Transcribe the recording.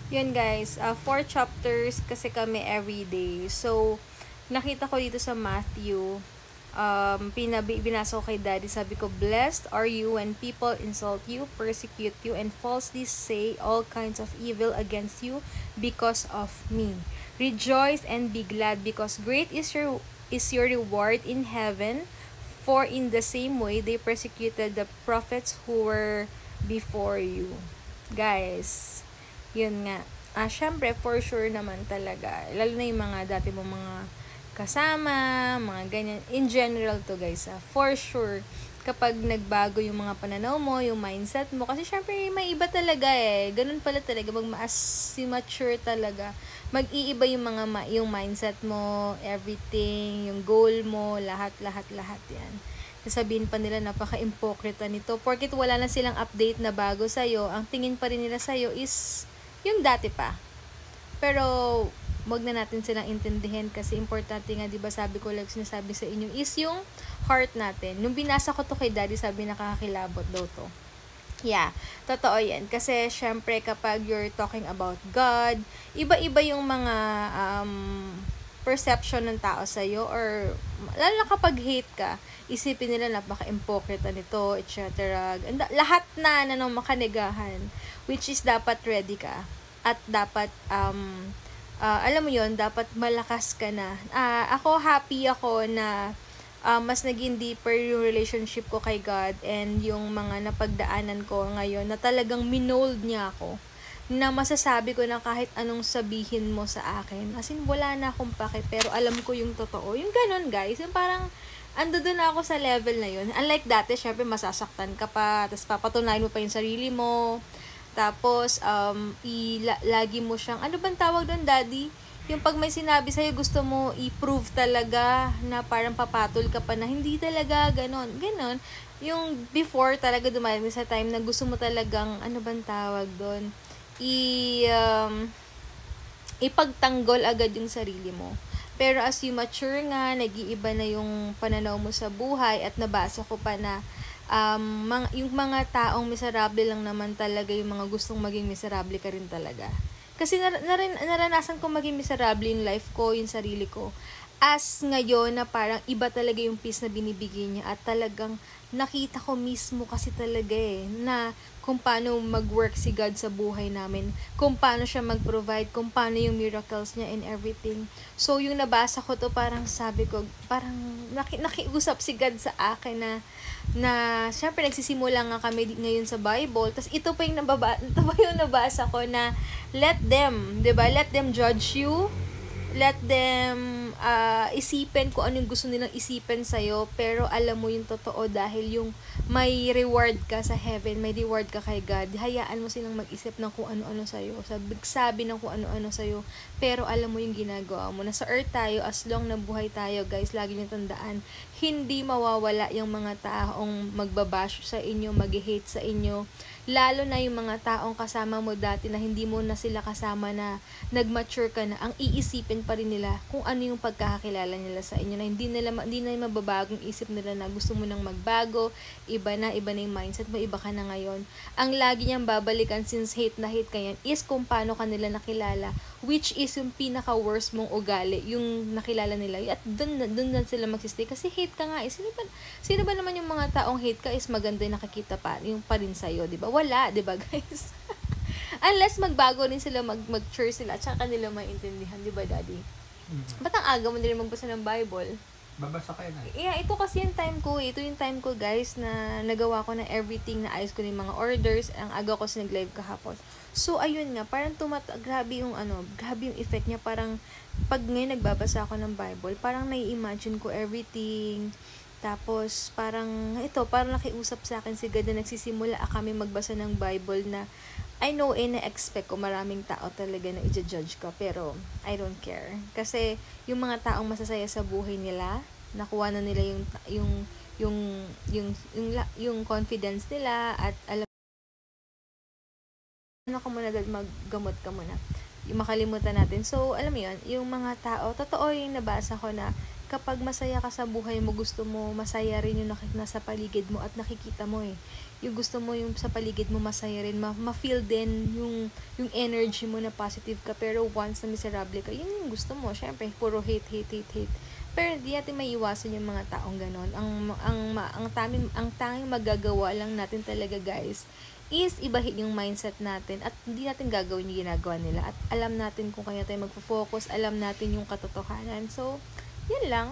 Yun guys, 4 chapters kasi kami every day. So, nakita ko dito sa Matthew, binasa ko kay daddy, sabi ko, "Blessed are you when people insult you, persecute you, and falsely say all kinds of evil against you because of me. Rejoice and be glad, because great is your reward in heaven, for in the same way they persecuted the prophets who were before you." Guys, yun nga. Syempre, for sure naman talaga. Lalo na yung mga dati mo mga kasama, mga ganyan. In general to guys, for sure, kapag nagbago yung mga pananaw mo, yung mindset mo, kasi syempre may iba talaga eh. Ganun pala talaga, as mature talaga. Mag-iiba yung yung mindset mo, everything, yung goal mo, lahat yan. Sasabihin pa nila napaka-impokrita nito. Porkit wala na silang update na bago sa'yo, ang tingin pa rin nila sa'yo is yung dati pa. Pero, wag na natin silang intindihin kasi importante nga, 'di ba, sabi ko, like sinasabi sa inyo, is yung heart natin. Nung binasa ko to kay daddy, sabi nakakakilabot daw to. Yeah, totoo yan. Kasi, syempre, kapag you're talking about God, iba-iba yung mga perception ng tao sa'yo, or lalo na kapag hate ka, isipin nila napaka-impokrita nito, etc. Lahat na ng makanigahan, which is dapat ready ka. At dapat, alam mo yon, dapat malakas ka na. Ako, happy ako na mas naging deeper yung relationship ko kay God, and yung mga napagdaanan ko ngayon na talagang minold niya ako, na masasabi ko na kahit anong sabihin mo sa akin, as in, wala na akong pake, pero alam ko yung totoo. Yung ganun, guys. Yung parang, ando doon ako sa level na yun. Unlike dati, syempre, masasaktan ka pa, tapos papatunayan mo pa yung sarili mo, tapos, lagi mo siyang, ano bang tawag doon, daddy? Yung pag may sinabi sa'yo, gusto mo i-prove talaga na parang papatol ka pa na hindi talaga, ganon. Yung before talaga dumating sa time na gusto mo talagang, ano bang tawag doon? Ipagtanggol agad yung sarili mo. Pero as you mature nga, nag-iiba na yung pananaw mo sa buhay, at nabasa ko pa na yung mga taong miserable lang naman talaga, yung mga gustong maging miserable ka rin talaga. Kasi naranasan ko maging miserable yung life ko, yung sarili ko. As ngayon na parang iba talaga yung peace na binibigay niya, at talagang nakita ko mismo kasi talaga na kung paano mag-work si God sa buhay namin, kung paano siya mag-provide, kung paano yung miracles niya and everything. So, yung nabasa ko to, parang sabi ko, parang nakiusap si God sa akin na syempre nagsisimula nga kami ngayon sa Bible, tas ito pa yung nabasa ko na let them, 'di ba? Let them judge you. Let them isipin kung ano yung gusto nilang isipin sa'yo, pero alam mo yung totoo, dahil yung may reward ka sa heaven, may reward ka kay God. Hayaan mo silang mag-isip ng kung ano-ano sa'yo, sabi ng kung ano-ano sa'yo, pero alam mo yung ginagawa mo. Nasa earth tayo, as long na buhay tayo, guys, lagi nyo tandaan, hindi mawawala yung mga taong magbabash sa inyo, mag-hate sa inyo, lalo na yung mga taong kasama mo dati na hindi mo na sila kasama, na nag-mature ka na, ang iisipin pa rin nila kung ano yung pagkakakilala nila sa inyo, na hindi na mababagong isip nila na gusto mo nang magbago, iba na yung mindset mo, iba ka na ngayon. Ang lagi niyang babalikan, since hate na hate ka yan, is kung paano ka nila nakilala, which is yung pinaka-worst mong ugali, yung nakilala nila, at dun na sila magsistay, kasi hate ka nga. Sino ba naman yung mga taong hate ka is maganda yung nakikita pa, yung pa rin sa'yo, di ba? Wala, di ba, guys? Unless magbago rin sila, mag-mature sila, at saka nila maintindihan, di ba, daddy? Ba't ang aga mo din magbasa ng Bible? Babasa kayo na. Yeah, ito kasi yung time ko. Ito yung time ko, guys, na nagawa ko na everything, na ayos ko na yung mga orders. Ang aga ko kasi nag-live kahapon. So, ayun nga, parang grabe yung effect niya. Parang, pag ngayon nagbabasa ako ng Bible, parang nai-imagine ko everything. Tapos, parang nakiusap sa akin si God na nagsisimula kami magbasa ng Bible, na I know na-expect ko maraming tao talaga na i-judge ka, pero I don't care. Kasi yung mga taong masasaya sa buhay nila, nakuha na nila yung confidence nila, at alam na ko muna, maggamot ka muna. Yung makalimutan natin. So, alam mo yun, yung mga tao, totoo yung nabasa ko na kapag masaya ka sa buhay mo, gusto mo masaya rin yung nasa paligid mo at nakikita mo eh. Yung gusto mo yung sa paligid mo masaya rin, ma-feel din yung energy mo na positive ka. Pero once na miserable ka, yun yung gusto mo. Syempre, puro hate, hate, hate, hate. Pero hindi natin maiiwasan yung mga taong ganon. Ang tanging magagawa lang natin talaga, guys, is ibahin yung mindset natin at hindi natin gagawin yung ginagawa nila. At alam natin kung kaya tayo magpo-focus, alam natin yung katotohanan. So, yun lang.